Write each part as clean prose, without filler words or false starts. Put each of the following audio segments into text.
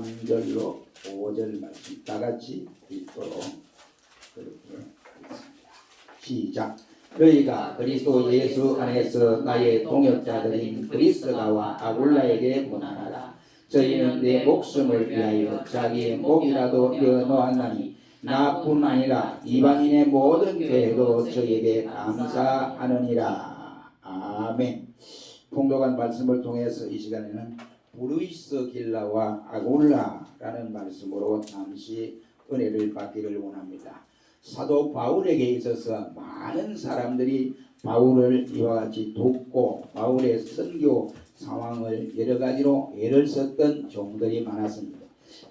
3절로 5절 말씀 다 같이 읽도록 그렇게 하겠습니다. 시작. 너희가 그리스도 예수 안에서 나의 동역자들인 브리스가와 아굴라에게 문안하라. 저희는 내 목숨을 위하여 자기의 목이라도 내어놓았나니 나뿐 아니라 이방인의 모든 교회도 저에게 감사하느니라. 아멘. 통독한 말씀을 통해서 이 시간에는 브리스길라와 아굴라라는 말씀으로 잠시 은혜를 받기를 원합니다. 사도 바울에게 있어서 많은 사람들이 바울을 이와 같이 돕고 바울의 선교 상황을 여러 가지로 애를 썼던 종들이 많았습니다.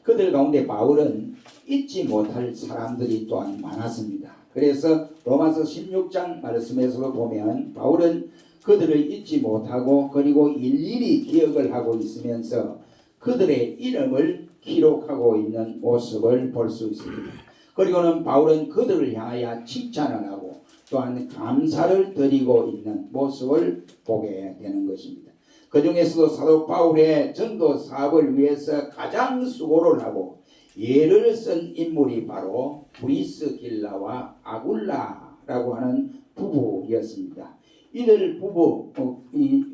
그들 가운데 바울은 잊지 못할 사람들이 또한 많았습니다. 그래서 로마서 16장 말씀에서 보면 바울은 그들을 잊지 못하고 그리고 일일이 기억을 하고 있으면서 그들의 이름을 기록하고 있는 모습을 볼 수 있습니다. 그리고는 바울은 그들을 향하여 칭찬을 하고 또한 감사를 드리고 있는 모습을 보게 되는 것입니다. 그 중에서도 사도 바울의 전도 사업을 위해서 가장 수고를 하고 예를 쓴 인물이 바로 브리스길라와 아굴라라고 하는 부부였습니다. 이들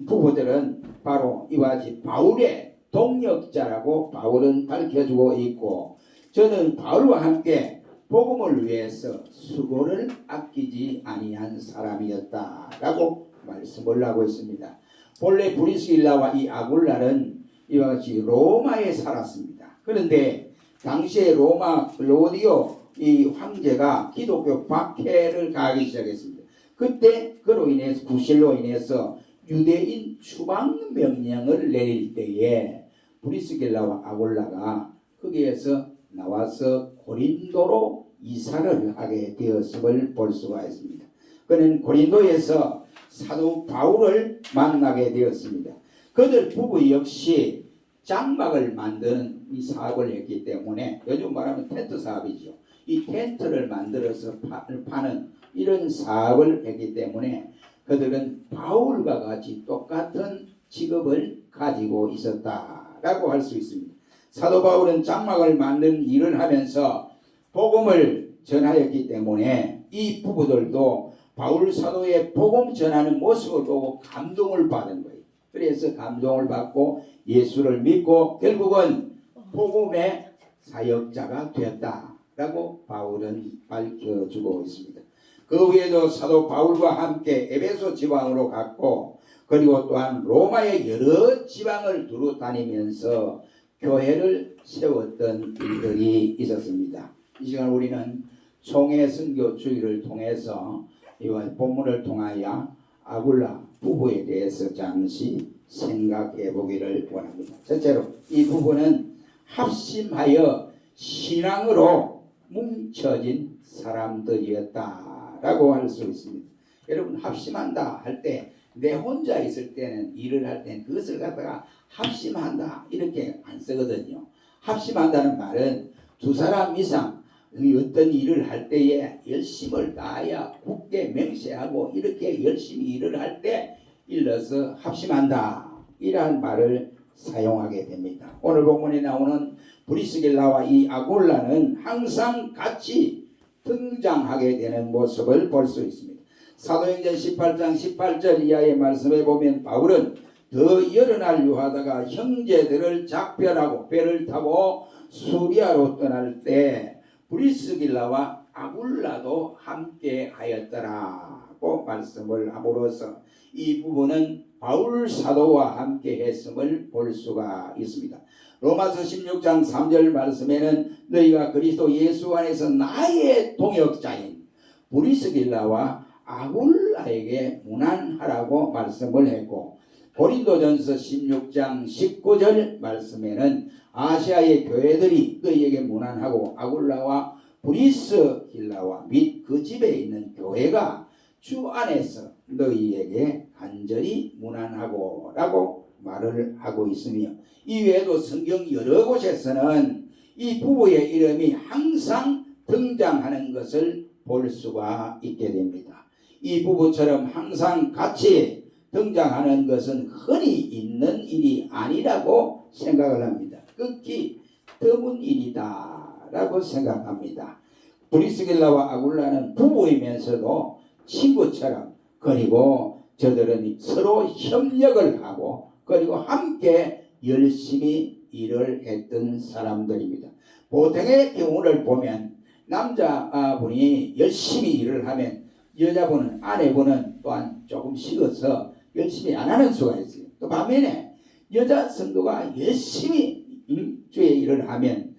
부부들은 바로 이와 같이 바울의 동역자라고 바울은 밝혀주고 있고, 저는 바울과 함께 복음을 위해서 수고를 아끼지 아니한 사람이었다라고 말씀을 하고 있습니다. 본래 브리스길라와 이 아굴라는 이와 같이 로마에 살았습니다. 그런데 당시에 로마 클로디오 이 황제가 기독교 박해를 가하기 시작했습니다. 그때 그로 인해서 구실로 인해서 유대인 추방 명령을 내릴 때에 브리스길라와 아굴라가 거기에서 나와서 고린도로 이사를 하게 되었음을 볼 수가 있습니다. 그는 고린도에서 사도 바울을 만나게 되었습니다. 그들 부부 역시 장막을 만드는 이 사업을 했기 때문에, 요즘 말하면 텐트 사업이죠. 이 텐트를 만들어서 파는 이런 사업을 했기 때문에 그들은 바울과 같이 똑같은 직업을 가지고 있었다라고 할 수 있습니다. 사도 바울은 장막을 만드는 일을 하면서 복음을 전하였기 때문에 이 부부들도 바울 사도의 복음 전하는 모습을 보고 감동을 받은 거예요. 그래서 감동을 받고 예수를 믿고 결국은 복음의 사역자가 되었다라고 바울은 밝혀주고 있습니다. 그 외에도 사도 바울과 함께 에베소 지방으로 갔고, 그리고 또한 로마의 여러 지방을 두루 다니면서 교회를 세웠던 일들이 있었습니다. 이 시간 우리는 총회 선교 주의를 통해서 이번 본문을 통하여 아굴라 부부에 대해서 잠시 생각해 보기를 원합니다. 첫째로 이 부부는 합심하여 신앙으로 뭉쳐진 사람들이었다라고 할 수 있습니다. 여러분, 합심한다 할 때 내 혼자 있을 때는, 일을 할 때는 그것을 갖다가 합심한다 이렇게 안 쓰거든요. 합심한다는 말은 두 사람 이상 어떤 일을 할 때에 열심을 다하여 굳게 맹세하고 이렇게 열심히 일을 할 때 일러서 합심한다 이러한 말을 사용하게 됩니다. 오늘 본문에 나오는 브리스길라와 이 아굴라는 항상 같이 등장하게 되는 모습을 볼 수 있습니다. 사도행전 18장 18절 이하의 말씀에 보면 바울은 더 여러 날 유하다가 형제들을 작별하고 배를 타고 수리아로 떠날 때 브리스길라와 아굴라도 함께 하였더라고 말씀을 함으로써 이 부분은 바울 사도와 함께 했음을 볼 수가 있습니다. 로마서 16장 3절 말씀에는 너희가 그리스도 예수 안에서 나의 동역자인 브리스길라와 아굴라에게 문안하라고 말씀을 했고, 고린도전서 16장 19절 말씀에는 아시아의 교회들이 너희에게 문안하고 아굴라와 브리스길라와 및 그 집에 있는 교회가 주 안에서 너희에게 간절히 문안하고 라고 말을 하고 있으며, 이 외에도 성경 여러 곳에서는 이 부부의 이름이 항상 등장하는 것을 볼 수가 있게 됩니다. 이 부부처럼 항상 같이 등장하는 것은 흔히 있는 일이 아니라고 생각을 합니다. 극히 드문 일이다라고 생각합니다. 브리스길라와 아굴라는 부부이면서도 친구처럼, 그리고 저들은 서로 협력을 하고 그리고 함께 열심히 일을 했던 사람들입니다. 보통의 경우를 보면 남자분이 열심히 일을 하면 여자분은, 아내분은 또한 조금 식어서 열심히 안 하는 수가 있어요. 또 반면에 여자 성도가 열심히 주의 일을 하면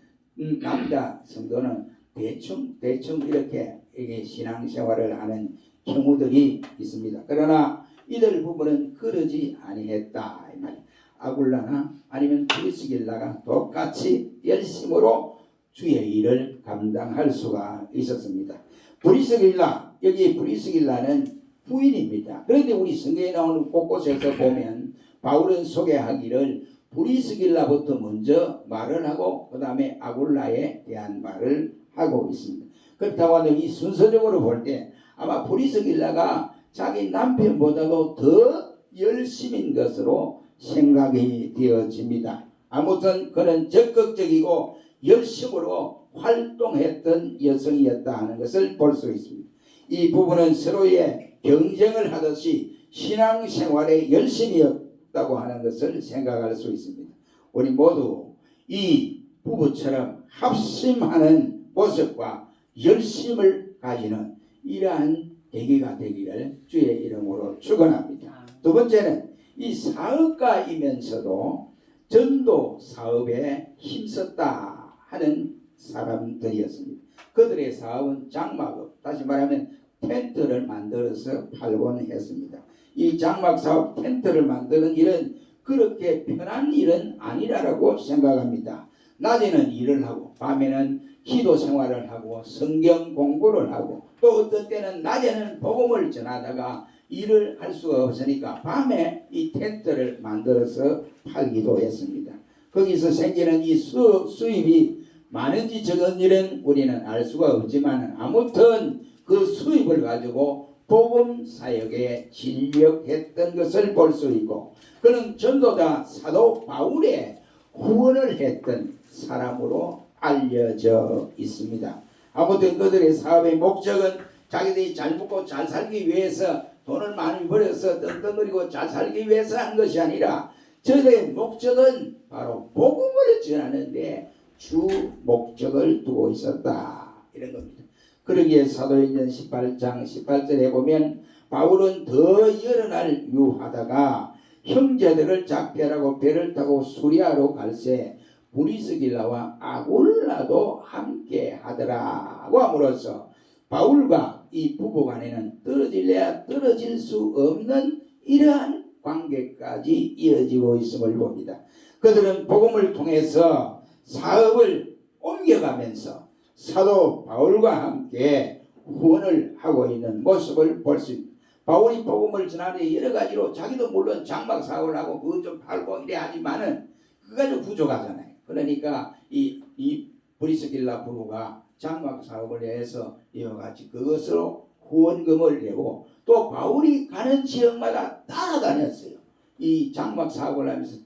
남자 성도는 대충 이렇게 신앙생활을 하는 경우들이 있습니다. 그러나 이들 부부는 그러지 아니했다 이 말이에요. 아굴라나 아니면 브리스길라가 똑같이 열심으로 주의 일을 감당할 수가 있었습니다. 브리스길라, 여기 브리스길라는 부인입니다. 그런데 우리 성경에 나오는 곳곳에서 보면 바울은 소개하기를 브리스길라부터 먼저 말을 하고 그 다음에 아굴라에 대한 말을 하고 있습니다. 그렇다고 하면 이 순서적으로 볼 때 아마 브리스길라가 자기 남편보다도 더 열심인 것으로 생각이 되어집니다. 아무튼 그는 적극적이고 열심으로 활동했던 여성이었다 하는 것을 볼 수 있습니다. 이 부부는 서로의 경쟁을 하듯이 신앙생활에 열심이었다고 하는 것을 생각할 수 있습니다. 우리 모두 이 부부처럼 합심하는 모습과 열심을 가지는 이러한 계기가 되기를 주의 이름으로 축원합니다. 두 번째는 이 사업가이면서도 전도 사업에 힘썼다 하는 사람들이었습니다. 그들의 사업은 장막업, 다시 말하면 텐트를 만들어서 팔곤 했습니다. 이 장막 사업, 텐트를 만드는 일은 그렇게 편한 일은 아니라고 생각합니다. 낮에는 일을 하고 밤에는 기도 생활을 하고 성경 공부를 하고 또 어떤 때는 낮에는 복음을 전하다가 일을 할 수가 없으니까 밤에 이 텐트를 만들어서 팔기도 했습니다. 거기서 생기는 이 수입이 많은지 적은지는 우리는 알 수가 없지만 아무튼 그 수입을 가지고 복음 사역에 진력했던 것을 볼 수 있고, 그는 전도자 사도 바울의 후원을 했던 사람으로 알려져 있습니다. 아무튼 그들의 사업의 목적은 자기들이 잘 먹고 잘 살기 위해서 돈을 많이 벌여서 떵떵거리고 잘 살기 위해서 한 것이 아니라 저들의 목적은 바로 복음을 전하는 데 주 목적을 두고 있었다 이런 겁니다. 그러기에 사도행전 18장 18절에 보면 바울은 더 여러 날 유하다가 형제들을 작별하고 배를 타고 수리아로 갈새 브리스길라와 아굴라도 함께 하더라고 함으로써 바울과 이 부부간에는 떨어질래야 떨어질 수 없는 이러한 관계까지 이어지고 있음을 봅니다. 그들은 복음을 통해서 사업을 옮겨가면서 사도 바울과 함께 후원을 하고 있는 모습을 볼 수 있습니다. 바울이 복음을 전하는 여러 가지로 자기도 물론 장막 사업을 하고 그것 좀 팔고 이래 하지만은 그가 좀 부족하잖아요. 그러니까 이 브리스길라 부부가 장막 사업을 해서 이와 같이 그것으로 후원금을 내고 또 바울이 가는 지역마다 따라다녔어요. 이 장막 사업을 하면서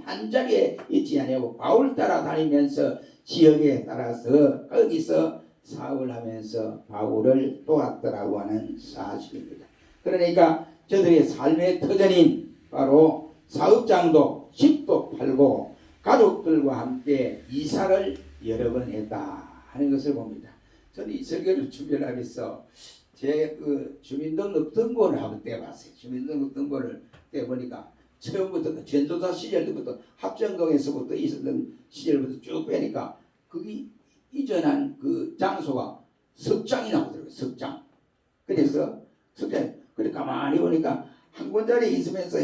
한 자리에 있지 아니하고 바울 따라다니면서 지역에 따라서 거기서 사업을 하면서 바울을 도왔더라고 하는 사실입니다. 그러니까 저들의 삶의 터전인 바로 사업장도 집도 팔고 가족들과 함께 이사를 여러 번 했다 하는 것을 봅니다. 저는 이 설교를 준비하면서 제 그 주민등록 등본을 한번 떼봤어요. 주민등록 등본을 떼보니까 처음부터 전도사 시절부터 합정동에서부터 있었던 시절부터 쭉 빼니까 거기 이전한 그 장소가 석장이 나오더라고요. 석장. 그래서 석장. 그래 가만히 보니까 한 군자리에 있으면서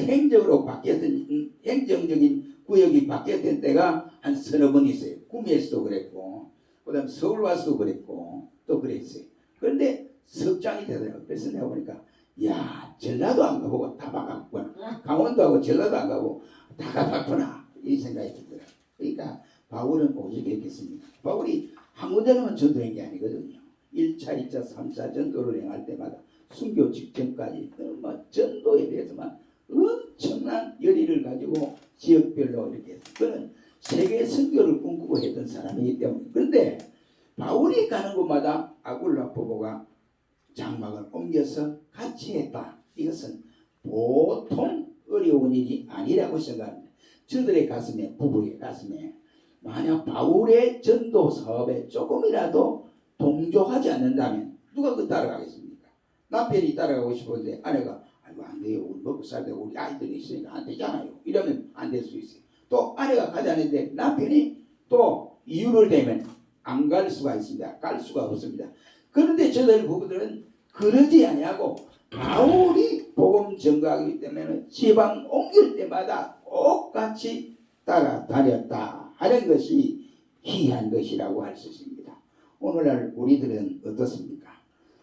행정적인 구역이 바뀌었던 때가 한 서너 번 있어요. 구미에서도 그랬고, 그 다음에 서울 와서도 그랬고, 또 그랬어요. 그런데 석장이 되더라고요. 그래서 내가 보니까, 야, 전라도 안 가보고 다 바꿨구나. 강원도하고 전라도 안 가고 다 가봤구나. 이 생각이 들더라고요. 그러니까 바울은 오직 했겠습니다. 바울이 한 군데는 전도한 게 아니거든요. 1차, 2차, 3차 전도를 행할 때마다 순교 직전까지 전도에 대해서만 엄청난 열의를 가지고 지역별로 이렇게 그는 세계 선교를 꿈꾸고 했던 사람이기 때문에. 그런데 바울이 가는 곳마다 아굴라 부부가 장막을 옮겨서 같이 했다. 이것은 보통 어려운 일이 아니라고 생각합니다. 저들의 가슴에, 부부의 가슴에 만약 바울의 전도 사업에 조금이라도 동조하지 않는다면 누가 그 따라가겠습니까? 남편이 따라가고 싶은데 아내가 아이고 안 돼요. 우리 먹고 살때 우리 아이들이 있으니까 안 되잖아요. 이러면 안 될 수 있어요. 또 아내가 가자는데 남편이 또 이유를 대면 안 갈 수가 있습니다. 갈 수가 없습니다. 그런데 저들 부부들은 그러지 아니하고 바울이 복음 전가하기 때문에 지방 옮길 때마다 똑같이 따라다녔다 하는 것이 희한 것이라고 할 수 있습니다. 오늘날 우리들은 어떻습니까?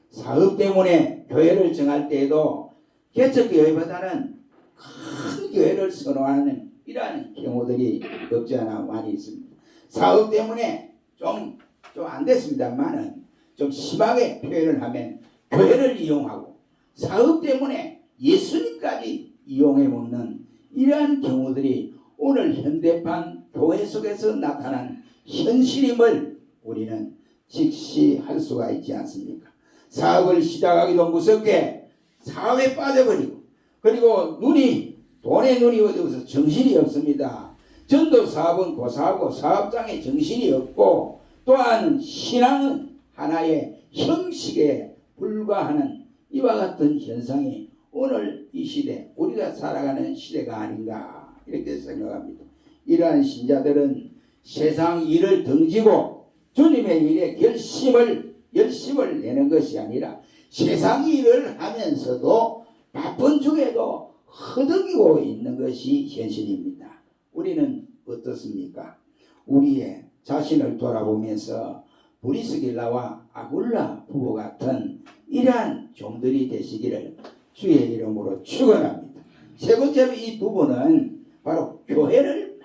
사업 때문에 교회를 정할 때에도 개척교회보다는 큰 교회를 선호하는 이러한 경우들이 없지 않아 많이 있습니다. 사업 때문에 좀 안 됐습니다만은 좀 심하게 표현을 하면 교회를 이용하고 사업 때문에 예수님까지 이용해 먹는 이러한 경우들이 오늘 현대판 교회 속에서 나타난 현실임을 우리는 직시할 수가 있지 않습니까? 사업을 시작하기도 무섭게 사업에 빠져버리고 그리고 돈에 눈이 어두워서 정신이 없습니다. 전도 사업은 고사하고 사업장에 정신이 없고 또한 신앙은 하나의 형식에 불과하는 이와 같은 현상이 오늘 이 시대 우리가 살아가는 시대가 아닌가 이렇게 생각합니다. 이러한 신자들은 세상 일을 등지고 주님의 일에 열심을 내는 것이 아니라 세상 일을 하면서도 바쁜 중에도 허덕이고 있는 것이 현실입니다. 우리는 어떻습니까? 우리의 자신을 돌아보면서 브리스길라와 아굴라 부부 같은 이러한 종들이 되시기를 주의 이름으로 축원합니다. 세 번째로 이 부부는 바로 교회를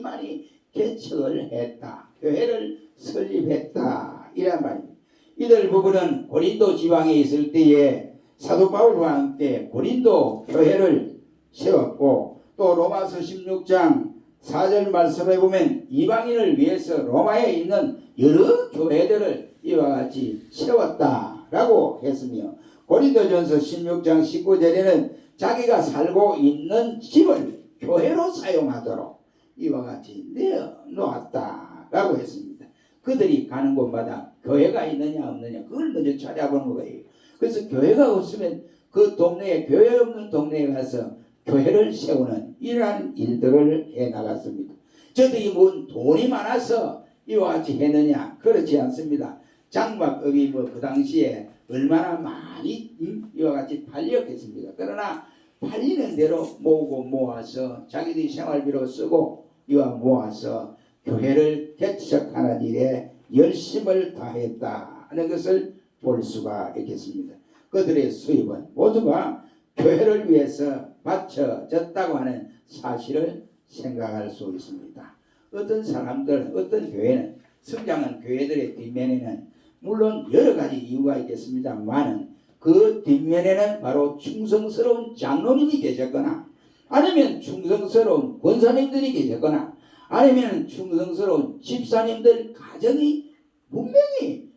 많이 개척을 했다. 교회를 설립했다. 이란 말입니다. 이들 부부는 고린도 지방에 있을 때에 사도 바울과 함께 고린도 교회를 세웠고 또 로마서 16장 4절 말씀에 보면 이방인을 위해서 로마에 있는 여러 교회들을 이와 같이 세웠다라고 했으며 고린도전서 16장 19절에는 자기가 살고 있는 집을 교회로 사용하도록 이와 같이 내어놓았다라고 했습니다. 그들이 가는 곳마다 교회가 있느냐 없느냐 그걸 먼저 찾아보는 거예요. 그래서 교회가 없으면 그 동네에 교회 없는 동네에 가서 교회를 세우는 이러한 일들을 해나갔습니다. 저들이 뭔 돈이 많아서 이와 같이 했느냐? 그렇지 않습니다. 장막업이 그 당시에 얼마나 많이 이와 같이 팔렸겠습니까? 그러나 팔리는 대로 모으고 모아서 자기들이 생활비로 쓰고 이와 모아서 교회를 개척하는 일에 열심을 다했다는 것을 볼 수가 있겠습니다. 그들의 수입은 모두가 교회를 위해서 바쳐졌다고 하는 사실을 생각할 수 있습니다. 어떤 사람들, 어떤 교회는 성장한 교회들의 뒷면에는 물론 여러 가지 이유가 있겠습니다만은 그 뒷면에는 바로 충성스러운 장로님이 계셨거나 아니면 충성스러운 권사님들이 계셨거나 아니면 충성스러운 집사님들 가정이 분명히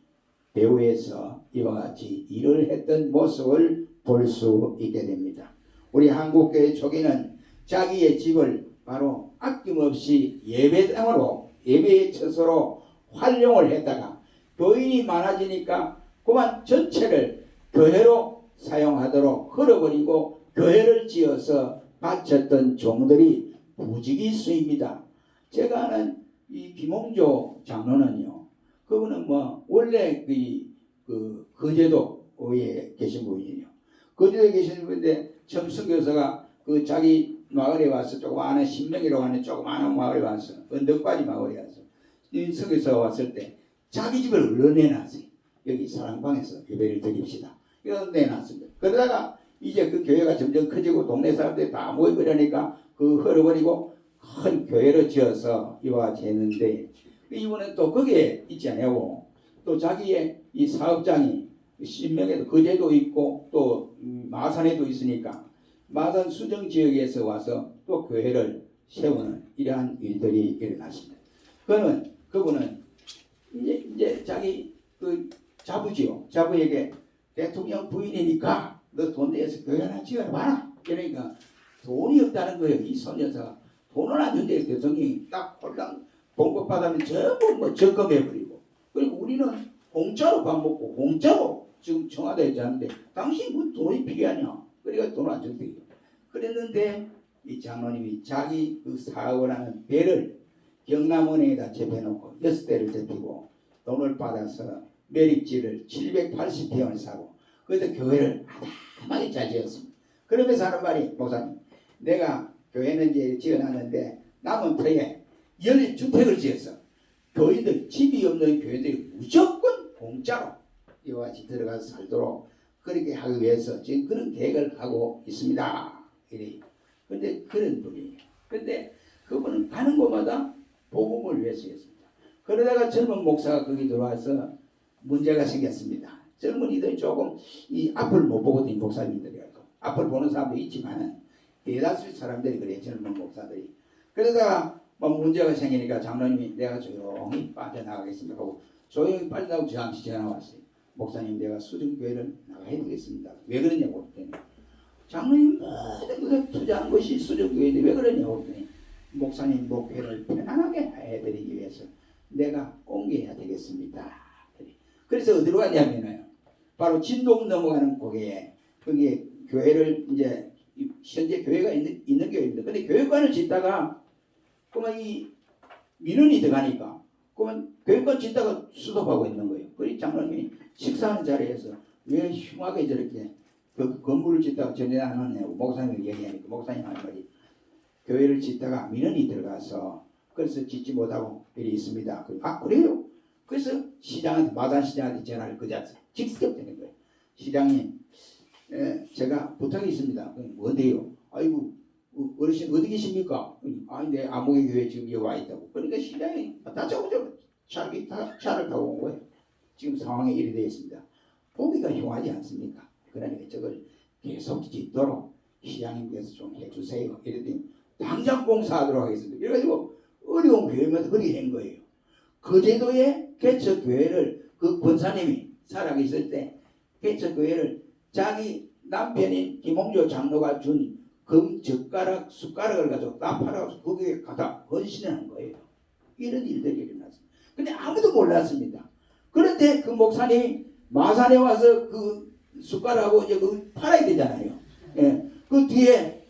배후에서 이와 같이 일을 했던 모습을 볼 수 있게 됩니다. 우리 한국교회 초기는 자기의 집을 바로 아낌없이 예배당으로 예배의 처소로 활용을 했다가 교인이 많아지니까 그만 전체를 교회로 사용하도록 흘러버리고 교회를 지어서 바쳤던 종들이 부지기수입니다. 제가 아는 이 김홍조 장로는요, 그분은 원래 거제도에 계신 분이에요. 거제도에 계신 분인데 처음 선교사가 그 자기 마을에 와서 조그마한 신명이라고 하는 조그마한 마을에 와서 언덕바지 마을에 와서 이 선교사가 왔을 때 자기 집을 얼른 내놨어요. 여기 사랑방에서 예배를 드립시다. 이런 내놨습니다. 그러다가 이제 그 교회가 점점 커지고 동네 사람들이 다 모여버리니까 그 흘러버리고 큰 교회를 지어서 이와 같이 했는데 이분은 또 거기에 있지 않냐고 또 자기의 이 사업장이 신명에도 거제도 있고 또 마산에도 있으니까 마산 수정 지역에서 와서 또 교회를 세우는 이러한 일들이 일어났습니다. 그분은 이제 자기 그 자부지요. 자부에게 대통령 부인이니까 너 돈 내서 교회 하나 지어봐라. 그러니까 돈이 없다는 거예요. 이 손여사가 돈을 안 준대. 대통령이 딱 홀랑 봉급받으면 전부 뭐 적금해버리고, 그리고 우리는 공짜로 밥 먹고 공짜로 지금 청와대에 자는데 당신 뭐 돈이 필요하냐? 그러니까 돈 안 준대. 그랬는데 이 장로님이 자기 그 사업을 하는 배를 경남은행에다 접해놓고 6대를 접히고 돈을 받아서 매립지를 780평을 사고 그래서 교회를 아담하게 잘 지었습니다. 그러면서 하는 말이, 목사님 내가 교회는 이제 지어놨는데 남은 터에 10주택을 지었어. 교인들, 집이 없는 교인들이 무조건 공짜로 이와 같이 들어가서 살도록 그렇게 하기 위해서 지금 그런 계획을 하고 있습니다. 그런데 그런 분이에요. 그런데 그분은 가는 곳마다 복음을 위해서 했습니다. 그러다가 젊은 목사가 거기 들어와서 문제가 생겼습니다. 젊은이들이 조금 이 앞을 못 보거든요. 목사님들이라도 앞을 보는 사람도 있지만은 대다수 사람들이 그래요. 젊은 목사들이. 그러다가 뭐 문제가 생기니까 장로님이 내가 조용히 빠져나가겠습니다 하고 조용히 빠져나가고 저한테 전화 왔어요. 목사님 내가 수정교회를 나가야 되겠습니다. 왜 그러냐고 그랬더니 장로님 모든 것을 투자한 것이 수정교회인데 왜 그러냐고 그랬더니 목사님 목회를 편안하게 해드리기 위해서 내가 옮겨야 되겠습니다. 그래서 어디로 갔냐면요, 바로 진동 넘어가는 고개에 거기에 교회를 이제 현재 교회가 있는 교회입니다. 근데 교회관을 짓다가 그러면 이 민원이 들어가니까 그러면 교회관 짓다가 수습하고 있는 거예요. 그래서 장로님이 식사하는 자리에서 왜 흉하게 저렇게 그 건물을 짓다가 전에 안 하냐고 목사님이 얘기하니까 목사님 하는 말이 교회를 짓다가 민원이 들어가서 그래서 짓지 못하고 일이 있습니다. 아 그래요? 그래서 시장한테 마산 시장한테 전화를 그자서 직접 되는 거예요. 시장님 제가 부탁이 있습니다. 뭔데요? 아이고 어르신 어디 계십니까? 아니 내 아무개 교회 지금 여기 와 있다고. 그러니까 시장이 다짜고짜 차를 타고 온 거예요. 지금 상황이 이래 되어 있습니다. 보기가 흉하지 않습니까? 그러니까 저걸 계속 짓도록 시장님께서 좀 해주세요. 이랬더니 당장 공사하도록 하겠습니다. 이래가지고 어려운 교회마다 그렇게 한 거예요. 거제도의 개척교회를 그 권사님이 살아계실 때 개척교회를 자기 남편인 김홍조 장로가 준 금 젓가락 숟가락을 가지고 다 팔아서 거기에 가다 헌신하는 거예요. 이런 일들이 일어났습니다. 근데 아무도 몰랐습니다. 그런데 그 목사님이 마산에 와서 그 숟가락하고 이제 그 팔아야 되잖아요. 예. 그 뒤에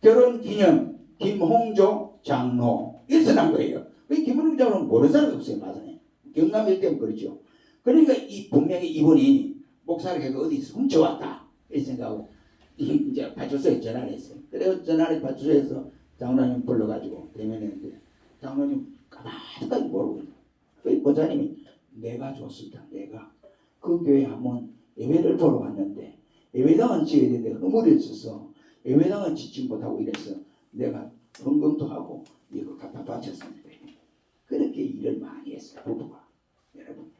결혼기념 김홍조 장로 이래서 난 거예요. 김홍조 장로는 모르는 사람이 없어요. 마산에. 경남일 때문에 그렇죠. 그러니까 분명히 이분이 목사님이 어디서 훔쳐왔다 이렇게 생각하고 이제 파출소에 전화를 했어요. 그래서 전화를 파출소에서 장로님 불러가지고 대면했는데 장로님 가만히 모르고 있는 거예요. 권사님이 내가 줬습니다. 내가 그 교회 한번 예배를 보러 갔는데 예배당은 지어야 되는데 허물이 있어서 예배당은 짓지 못하고 이래서 내가 헌금도 하고 이거 갖다 바쳤습니다. 그렇게 일을 많이 했어요. 부부가. 여러분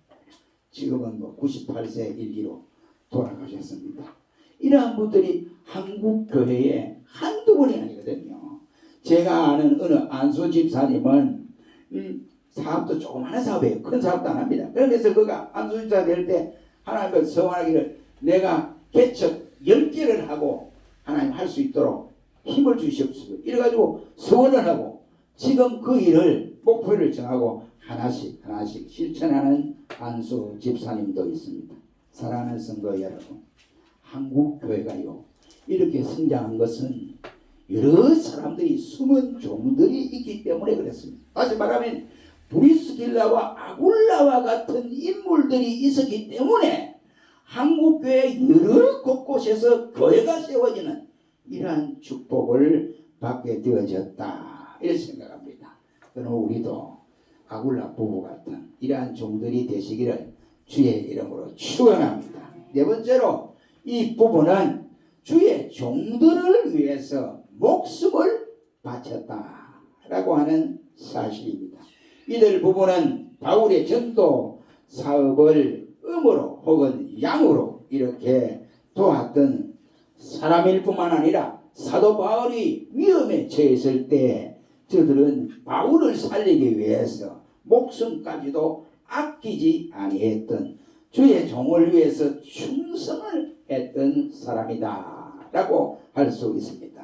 지금은 뭐 98세 일기로 돌아가셨습니다. 이러한 분들이 한국 교회에 한두 분이 아니거든요. 제가 아는 어느 안수 집사님은 사업도 조그마한 사업이에요. 큰 사업도 안 합니다. 그래서 그가 안수 집사 될 때 하나님을 서원하기를 내가 개척 10개를 하고 하나님 할 수 있도록 힘을 주시옵소서. 이래가지고 서원을 하고 지금 그 일을 목표를 정하고 하나씩 실천하는 안수 집사님도 있습니다. 사랑하는 성도 여러분, 한국 교회가요 이렇게 성장한 것은 여러 사람들이 숨은 종들이 있기 때문에 그렇습니다. 다시 말하면 브리스길라와 아굴라와 같은 인물들이 있었기 때문에 한국 교회 여러 곳곳에서 교회가 세워지는 이러한 축복을 받게 되어졌다 이렇게 생각합니다. 그럼 우리도 아굴라 부부 같은 이러한 종들이 되시기를 주의 이름으로 축원합니다. 네 번째로 이 부부는 주의 종들을 위해서 목숨을 바쳤다라고 하는 사실입니다. 이들 부부는 바울의 전도 사업을 음으로 혹은 양으로 이렇게 도왔던 사람일 뿐만 아니라 사도 바울이 위험에 처했을 때 저들은 바울을 살리기 위해서 목숨까지도 아끼지 아니했던 주의 종을 위해서 충성을 했던 사람이다 라고 할 수 있습니다.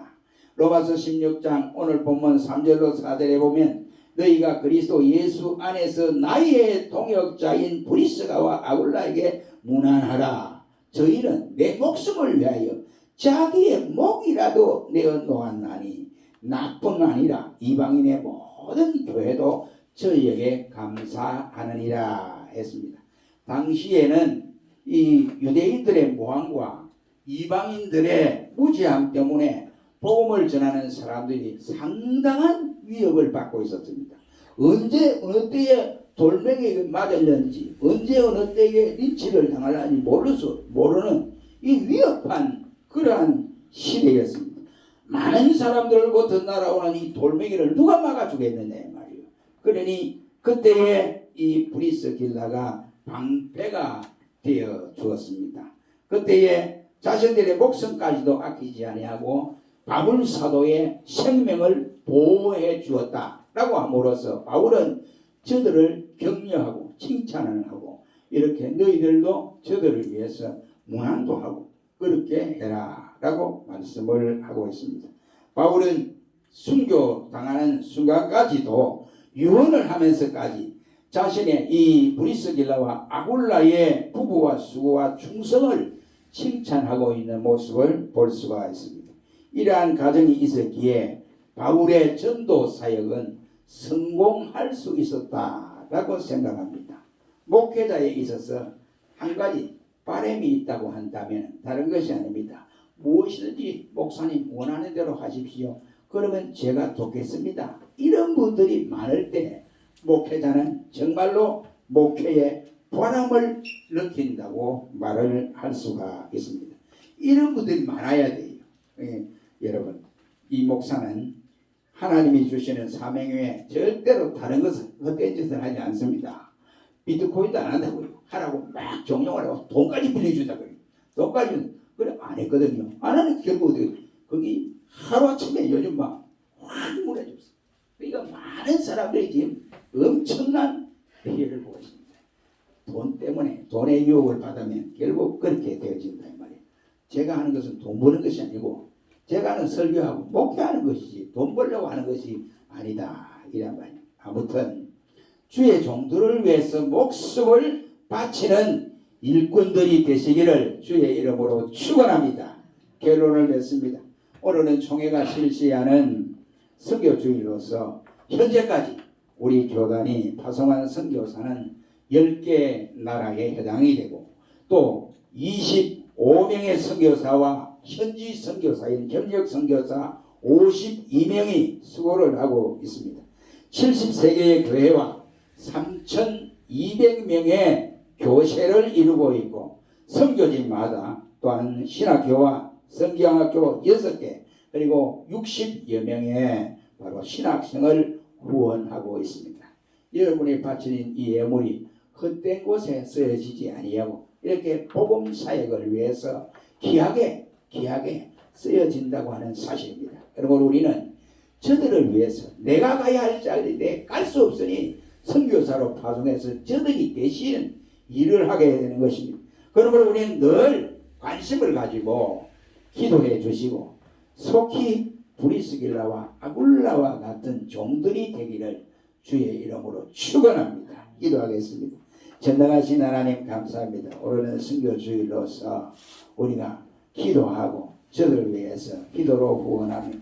로마서 16장 오늘 본문 3절로 4절에 보면 너희가 그리스도 예수 안에서 나의 동역자인 브리스가와 아굴라에게 문안하라. 저희는 내 목숨을 위하여 자기의 목이라도 내어 놓았나니 나뿐 아니라 이방인의 모든 교회도 저희에게 감사하느니라 했습니다. 당시에는 이 유대인들의 모함과 이방인들의 무지함 때문에 복음을 전하는 사람들이 상당한 위협을 받고 있었습니다. 언제 어느 때에 돌멩이에 맞을는지 언제 어느 때에 린치를 당할는지 모르는 이 위협한 그러한 시대였습니다. 많은 사람들로부터 날아오는 이 돌멩이를 누가 막아주겠느냐 말이에요. 그러니 그때에 이 브리스길라가 방패가 되어 주었습니다. 그때에 자신들의 목숨까지도 아끼지 아니하고 바울 사도의 생명을 보호해 주었다라고 함으로써 바울은 저들을 격려하고 칭찬을 하고 이렇게 너희들도 저들을 위해서 문안도 하고 그렇게 해라 라고 말씀을 하고 있습니다. 바울은 순교당하는 순간까지도 유언을 하면서까지 자신의 이 브리스길라와 아굴라의 부부와 수고와 충성을 칭찬하고 있는 모습을 볼 수가 있습니다. 이러한 가정이 있었기에 바울의 전도 사역은 성공할 수 있었다라고 생각합니다. 목회자에 있어서 한 가지 바람이 있다고 한다면 다른 것이 아닙니다. 무엇이든지 목사님 원하는 대로 하십시오. 그러면 제가 돕겠습니다. 이런 분들이 많을 때 목회자는 정말로 목회에 보람을 느낀다고 말을 할 수가 있습니다. 이런 분들이 많아야 돼요. 여러분, 이 목사는 하나님이 주시는 사명 외에 절대로 다른 것을 헛된 짓을 하지 않습니다. 비트코인도 안 한다고요. 하라고 막 종용을 하고 돈까지 빌려준다고요. 돈까지는 그래 안 했거든요. 안 하는 결국 거기 하루아침에 요즘 막 확 무너졌어요. 그러니까 많은 사람들이 지금 엄청난 피해를 보고 있습니다. 돈 때문에 돈의 유혹을 받으면 결국 그렇게 되어진다 이 말이에요. 제가 하는 것은 돈 버는 것이 아니고 제가 하는 설교하고 목회하는 것이지 돈 벌려고 하는 것이 아니다 이란 말이에요. 아무튼 주의 종들을 위해서 목숨을 바치는 일꾼들이 되시기를 주의 이름으로 축원합니다. 결론을 맺습니다. 오늘은 총회가 실시하는 선교주일로서 현재까지 우리 교단이 파송한 선교사는 10개 나라에 해당이 되고 또 25명의 선교사와 현지 선교사인 협력 선교사 52명이 수고를 하고 있습니다. 73개의 교회와 3,200명의 교세를 이루고 있고 선교지마다 또한 신학교와 성경학교 6개 그리고 60여 명의 바로 신학생을 후원하고 있습니다. 여러분이 바치는 이 예물이 헛된 곳에 쓰여지지 아니하고 이렇게 복음 사역을 위해서 귀하게 쓰여진다고 하는 사실입니다. 여러분 우리는 저들을 위해서 내가 가야 할 자리인데 갈 수 없으니 선교사로 파송해서 저들이 대신 일을 하게 되는 것입니다. 그러므로 우리는 늘 관심을 가지고 기도해 주시고 속히 브리스길라와 아굴라와 같은 종들이 되기를 주의 이름으로 축원합니다. 기도하겠습니다. 전능하신 하나님 감사합니다. 오늘은 선교주일로서 우리가 기도하고 저들을 위해서 기도로 후원하며